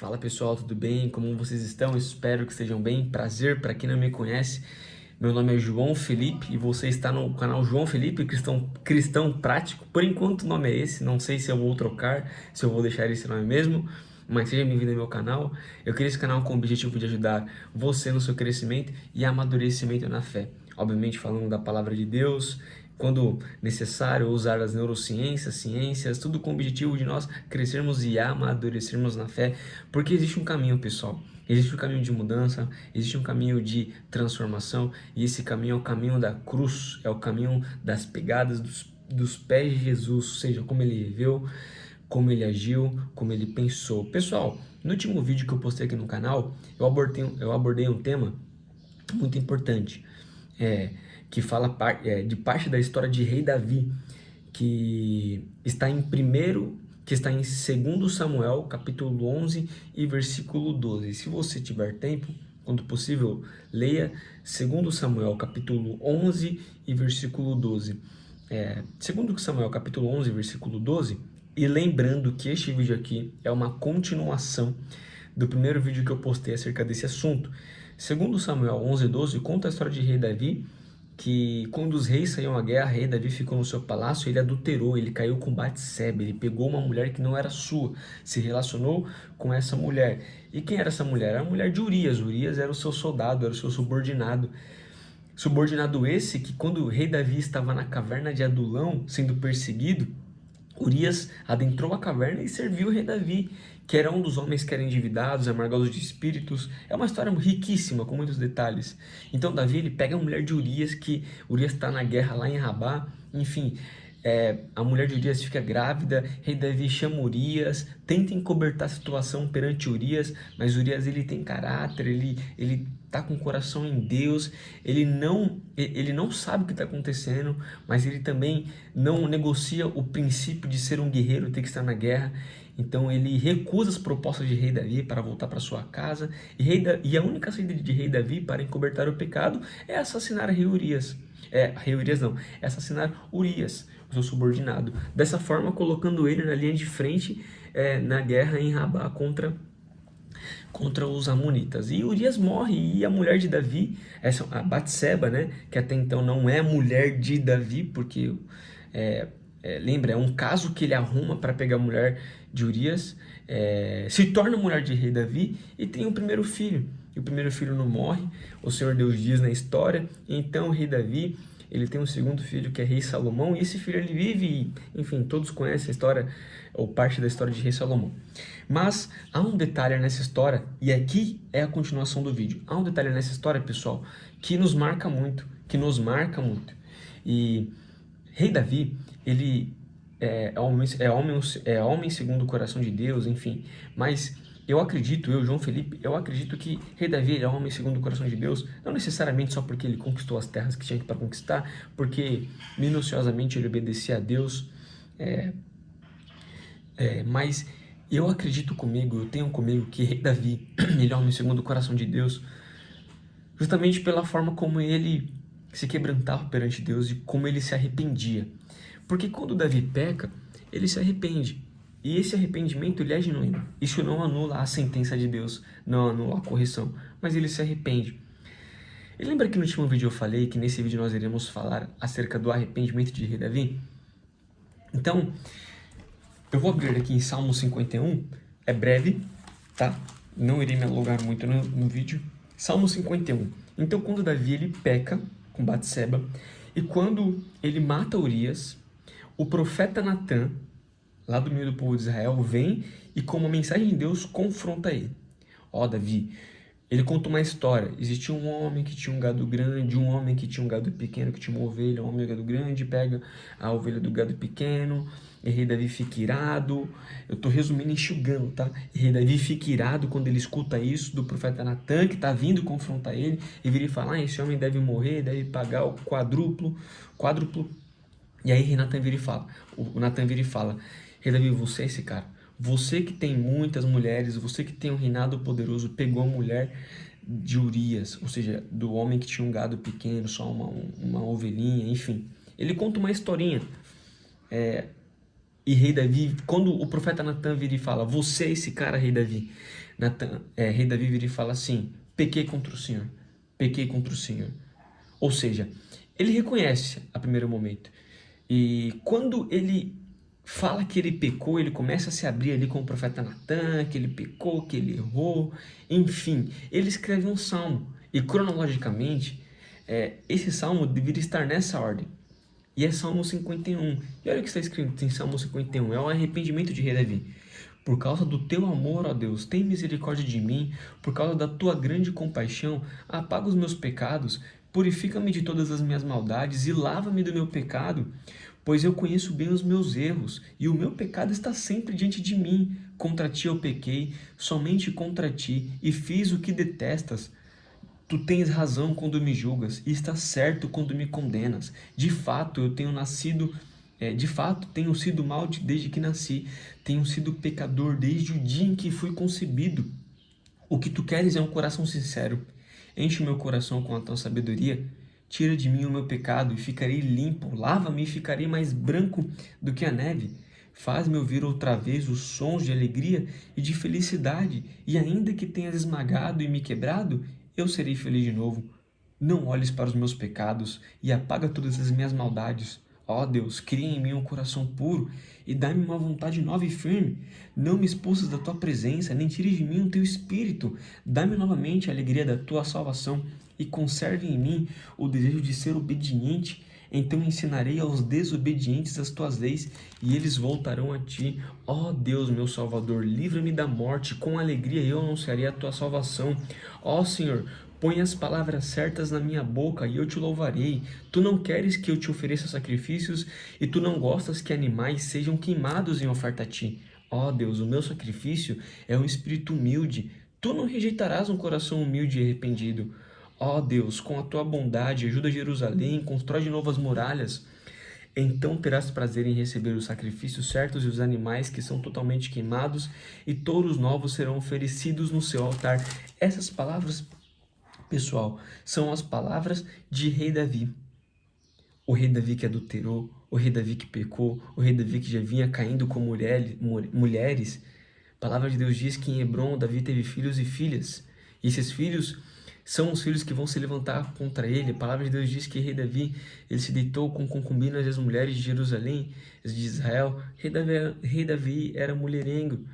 Fala pessoal, tudo bem? Como vocês estão? Espero que estejam bem. Prazer, para quem não me conhece, meu nome é João Felipe e você está no canal João Felipe Cristão Prático. Por enquanto o nome é esse, não sei se eu vou trocar, se eu vou deixar esse nome mesmo, mas seja bem-vindo ao meu canal. Eu criei esse canal com o objetivo de ajudar você no seu crescimento e amadurecimento na fé. Obviamente falando da palavra de Deus, quando necessário usar as neurociências, ciências, tudo com o objetivo de nós crescermos e amadurecermos na fé, porque existe um caminho, pessoal. Existe um caminho de mudança, existe um caminho de transformação, e esse caminho é o caminho da cruz, é o caminho das pegadas dos pés de Jesus, ou seja, como ele viveu, como ele agiu, como ele pensou. Pessoal, no último vídeo que eu postei aqui no canal, eu abordei um tema muito importante, que fala de parte da história de rei Davi, que está em 2 Samuel, capítulo 11 e versículo 12. Se você tiver tempo, quando possível, leia 2 Samuel, capítulo 11 e versículo 12. 2 Samuel, capítulo 11, versículo 12, e lembrando que este vídeo aqui é uma continuação do primeiro vídeo que eu postei acerca desse assunto. 2 Samuel 11, 12 conta a história de rei Davi, que quando os reis saíam à guerra, rei Davi ficou no seu palácio, ele adulterou, ele caiu com Batseba, ele pegou uma mulher que não era sua, se relacionou com essa mulher. E quem era essa mulher? Era a mulher de Urias. Urias era o seu soldado, era o seu subordinado. Subordinado esse que quando o rei Davi estava na caverna de Adulão, sendo perseguido, Urias adentrou a caverna e serviu o rei Davi, que era um dos homens que eram endividados, amargados de espíritos. É uma história riquíssima, com muitos detalhes. Então Davi ele pega a mulher de Urias, que Urias está na guerra lá em Rabá, enfim, a mulher de Urias fica grávida, rei Davi chama Urias, tenta encobertar a situação perante Urias, mas Urias ele tem caráter, ele tá com o coração em Deus, ele não sabe o que está acontecendo, mas ele também não negocia o princípio de ser um guerreiro, ter que estar na guerra. Então ele recusa as propostas de rei Davi para voltar para sua casa, e a única saída de rei Davi para encobertar o pecado é assassinar rei Urias. Rei Urias não, é assassinar Urias, o seu subordinado. Dessa forma, colocando ele na linha de frente na guerra em Rabá contra os amonitas. E Urias morre, e a mulher de Davi, a Batseba, né, que até então não é mulher de Davi, porque lembra, é um caso que ele arruma para pegar a mulher de Urias, se torna mulher de rei Davi e tem um primeiro filho. E o primeiro filho não morre, o Senhor Deus diz na história, então o rei Davi ele tem um segundo filho que é rei Salomão, e esse filho ele vive, e, enfim, todos conhecem a história, ou parte da história de rei Salomão. Mas há um detalhe nessa história, e aqui é a continuação do vídeo. Há um detalhe nessa história, pessoal, que nos marca muito, E rei Davi, ele é homem segundo o coração de Deus, enfim, mas João Felipe, eu acredito que rei Davi ele é homem segundo o coração de Deus, não necessariamente só porque ele conquistou as terras que tinha para conquistar, porque minuciosamente ele obedecia a Deus, mas eu tenho comigo que rei Davi, ele é homem segundo o coração de Deus, justamente pela forma como ele se quebrantava perante Deus e como ele se arrependia. Porque quando Davi peca, ele se arrepende. E esse arrependimento ele é genuíno. Isso não anula a sentença de Deus, não anula a correção, mas ele se arrepende. E lembra que no último vídeo eu falei que nesse vídeo nós iremos falar acerca do arrependimento de rei Davi? Então, eu vou abrir aqui em Salmo 51, é breve, tá? Não irei me alongar muito no vídeo. Salmo 51. Então, quando Davi ele peca com Batseba, e quando ele mata Urias, o profeta Natã, lá do meio do povo de Israel, vem e com uma mensagem de Deus confronta ele. Davi, ele conta uma história. Existia um homem que tinha um gado grande, um homem que tinha um gado pequeno, que tinha uma ovelha, um homem do gado grande, pega a ovelha do gado pequeno, e rei Davi fica irado. Eu tô resumindo, enxugando, tá? E rei Davi fica irado quando ele escuta isso do profeta Natã, que tá vindo confrontar ele, e vira e fala, esse homem deve morrer, deve pagar o quádruplo. E aí o Natã vira e fala, rei Davi, você é esse cara. Você que tem muitas mulheres, você que tem um reinado poderoso, pegou a mulher de Urias, ou seja, do homem que tinha um gado pequeno, só uma ovelhinha, enfim. Ele conta uma historinha. E rei Davi, quando o profeta Natã vira e fala, você é esse cara, rei Davi, Rei Davi vira e fala assim: pequei contra o Senhor, pequei contra o Senhor. Ou seja, ele reconhece a primeiro momento. E quando ele fala que ele pecou, ele começa a se abrir ali com o profeta Natan, que ele pecou, que ele errou, enfim, ele escreve um salmo. E cronologicamente, esse salmo deveria estar nessa ordem. E é Salmo 51. E olha o que está escrito em Salmo 51, é o arrependimento de Rei Davi. Por causa do teu amor, ó Deus, tem misericórdia de mim, por causa da tua grande compaixão, apaga os meus pecados, purifica-me de todas as minhas maldades e lava-me do meu pecado, pois eu conheço bem os meus erros, e o meu pecado está sempre diante de mim. Contra ti eu pequei, somente contra ti, e fiz o que detestas. Tu tens razão quando me julgas, e estás certo quando me condenas. De fato, tenho sido mal desde que nasci, tenho sido pecador desde o dia em que fui concebido. O que tu queres é um coração sincero. Enche o meu coração com a tua sabedoria. Tira de mim o meu pecado e ficarei limpo. Lava-me e ficarei mais branco do que a neve. Faz-me ouvir outra vez os sons de alegria e de felicidade, e ainda que tenhas esmagado e me quebrado, eu serei feliz de novo. Não olhes para os meus pecados e apaga todas as minhas maldades. Ó Deus, cria em mim um coração puro e dá-me uma vontade nova e firme. Não me expulses da tua presença, nem tires de mim o teu espírito. Dá-me novamente a alegria da tua salvação e conserve em mim o desejo de ser obediente. Então ensinarei aos desobedientes as tuas leis e eles voltarão a ti. Ó Deus, meu Salvador, livra-me da morte. Com alegria eu anunciarei a tua salvação. Ó Senhor, põe as palavras certas na minha boca e eu te louvarei. Tu não queres que eu te ofereça sacrifícios e tu não gostas que animais sejam queimados em oferta a ti. Ó Deus, o meu sacrifício é um espírito humilde. Tu não rejeitarás um coração humilde e arrependido. Ó Deus, com a tua bondade, ajuda Jerusalém, constrói de novas muralhas. Então terás prazer em receber os sacrifícios certos e os animais que são totalmente queimados, e touros novos serão oferecidos no seu altar. Essas palavras, pessoal, são as palavras de Rei Davi. O Rei Davi que adulterou, o Rei Davi que pecou, o Rei Davi que já vinha caindo com mulheres. A palavra de Deus diz que em Hebron Davi teve filhos e filhas. E esses filhos são os filhos que vão se levantar contra ele. A palavra de Deus diz que Rei Davi, ele se deitou com concubinas das mulheres de Jerusalém, de Israel. Rei Davi era mulherengo.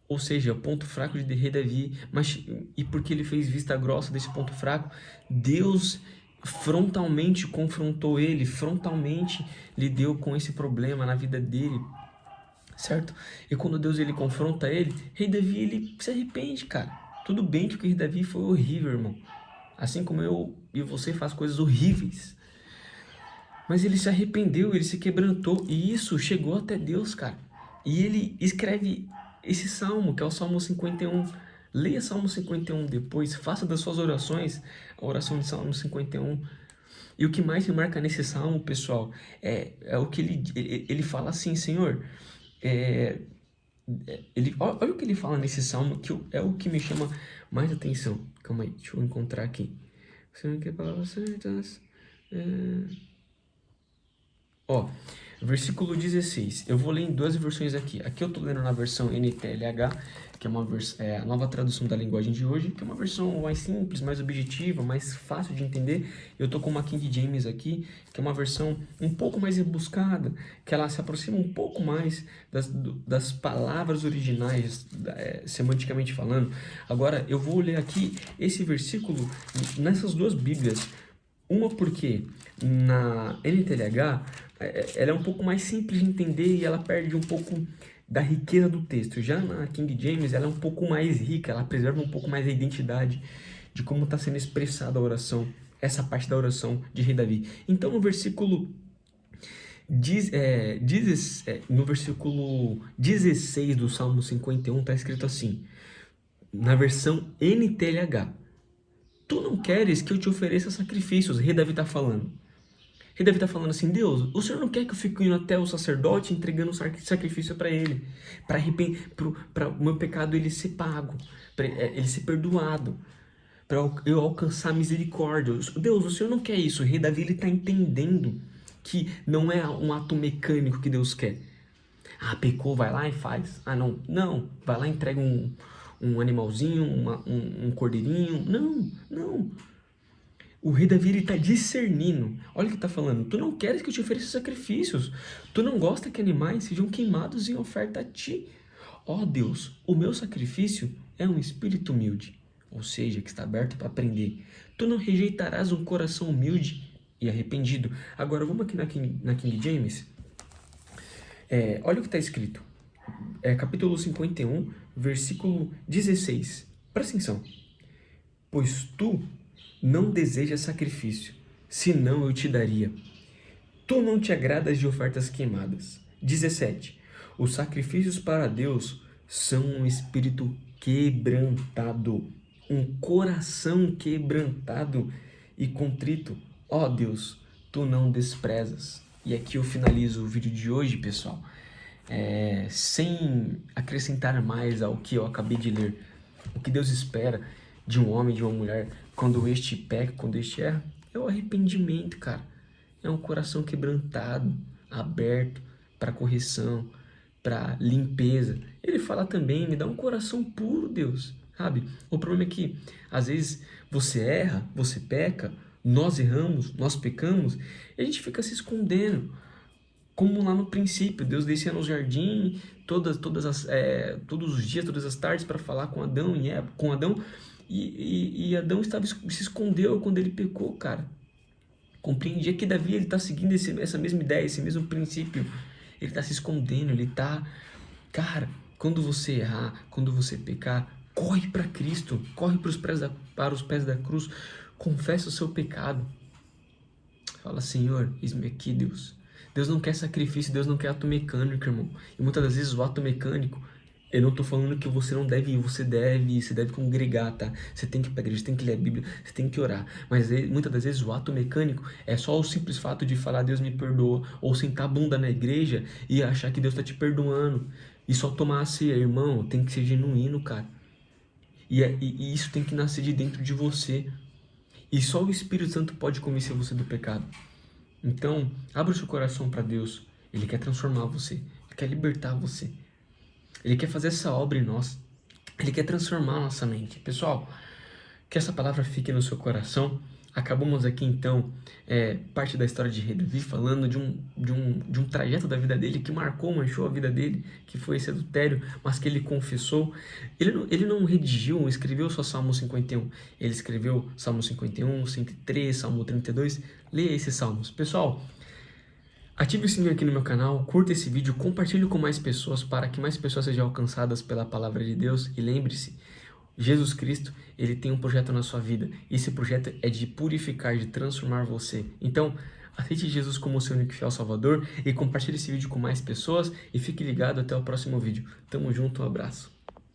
Ou seja, o ponto fraco de Rei Davi. E porque ele fez vista grossa desse ponto fraco, Deus frontalmente confrontou ele, frontalmente lidou com esse problema na vida dele. Certo? E quando Deus ele confronta ele, Rei Davi ele se arrepende, cara. Tudo bem que o Rei Davi foi horrível, irmão. Assim como eu e você faz coisas horríveis. Mas ele se arrependeu, ele se quebrantou. E isso chegou até Deus, cara. E ele escreve esse salmo, que é o Salmo 51. Leia Salmo 51 depois. Faça das suas orações a oração de Salmo 51. E o que mais me marca nesse salmo, pessoal, é o que ele fala assim: Senhor, olha o que ele fala nesse salmo, que é o que me chama mais atenção. Calma aí, deixa eu encontrar aqui. Senhor, que palavras certas. Versículo 16. Eu vou ler em duas versões aqui. Aqui eu tô lendo na versão NTLH, que é a nova tradução da linguagem de hoje, que é uma versão mais simples, mais objetiva, mais fácil de entender. Eu tô com uma King James aqui, que é uma versão um pouco mais rebuscada, que ela se aproxima um pouco mais das palavras originais, semanticamente falando. Agora, eu vou ler aqui esse versículo nessas duas Bíblias. Uma porque na NTLH ela é um pouco mais simples de entender e ela perde um pouco da riqueza do texto. Já na King James ela é um pouco mais rica, ela preserva um pouco mais a identidade de como está sendo expressada a oração, essa parte da oração de Rei Davi. Então no versículo no versículo 16 do Salmo 51 está escrito assim, na versão NTLH: tu não queres que eu te ofereça sacrifícios. Rei Davi está falando. Rei Davi está falando assim: Deus, o Senhor não quer que eu fique indo até o sacerdote entregando sacrifício para ele, para o meu pecado ele ser pago, para ele ser perdoado, para eu alcançar misericórdia. Deus, o Senhor não quer isso. O Rei Davi está entendendo que não é um ato mecânico que Deus quer. Pecou, vai lá e faz. Não, vai lá e entrega um animalzinho, um cordeirinho. Não, não. O rei Davi está discernindo. Olha o que está falando. Tu não queres que eu te ofereça sacrifícios. Tu não gosta que animais sejam queimados em oferta a ti. Ó Deus, o meu sacrifício é um espírito humilde, ou seja, que está aberto para aprender. Tu não rejeitarás um coração humilde e arrependido. Agora vamos aqui na King James. Olha o que está escrito. Capítulo 51, versículo 16. Presta atenção. Pois tu não desejas sacrifício, senão eu te daria. Tu não te agradas de ofertas queimadas. 17. Os sacrifícios para Deus são um espírito quebrantado, um coração quebrantado e contrito. Ó Deus, tu não desprezas. E aqui eu finalizo o vídeo de hoje, pessoal, sem acrescentar mais ao que eu acabei de ler. O que Deus espera de um homem, de uma mulher, quando este peca, quando este erra, é o arrependimento, cara. É um coração quebrantado, aberto para correção, para limpeza. Ele fala também, me dá um coração puro, Deus, sabe? O problema é que, às vezes, você erra, você peca, nós erramos, nós pecamos, e a gente fica se escondendo. Como lá no princípio, Deus descia no jardim todos os dias, todas as tardes, para falar com Adão e Adão se escondeu quando ele pecou, cara. Compreendia que Davi está seguindo essa mesma ideia, esse mesmo princípio. Ele está se escondendo, ele está... Cara, quando você errar, quando você pecar, corre para Cristo, corre para os pés da cruz, confessa o seu pecado. Fala, Senhor, eis-me aqui, Deus. Deus não quer sacrifício, Deus não quer ato mecânico, irmão. E muitas das vezes o ato mecânico, eu não estou falando que você não deve ir, você deve congregar, tá? Você tem que ir para a igreja, você tem que ler a Bíblia, você tem que orar. Mas muitas das vezes o ato mecânico é só o simples fato de falar Deus me perdoa, ou sentar a bunda na igreja e achar que Deus está te perdoando. E só tomar a ceia, irmão, tem que ser genuíno, cara. E isso tem que nascer de dentro de você. E só o Espírito Santo pode convencer você do pecado. Então, abra o seu coração para Deus. Ele quer transformar você. Ele quer libertar você. Ele quer fazer essa obra em nós. Ele quer transformar a nossa mente. Pessoal, que essa palavra fique no seu coração. Acabamos aqui, então, parte da história de Rei Davi, falando de um trajeto da vida dele que manchou a vida dele, que foi esse adultério, mas que ele confessou. Ele não redigiu, escreveu só Salmo 51. Ele escreveu Salmo 51, 103, Salmo 32. Leia esses salmos. Pessoal, ative o sininho aqui no meu canal, curta esse vídeo, compartilhe com mais pessoas para que mais pessoas sejam alcançadas pela palavra de Deus. E lembre-se, Jesus Cristo, ele tem um projeto na sua vida. Esse projeto é de purificar, de transformar você. Então, aceite Jesus como seu único e fiel Salvador e compartilhe esse vídeo com mais pessoas e fique ligado até o próximo vídeo. Tamo junto, um abraço.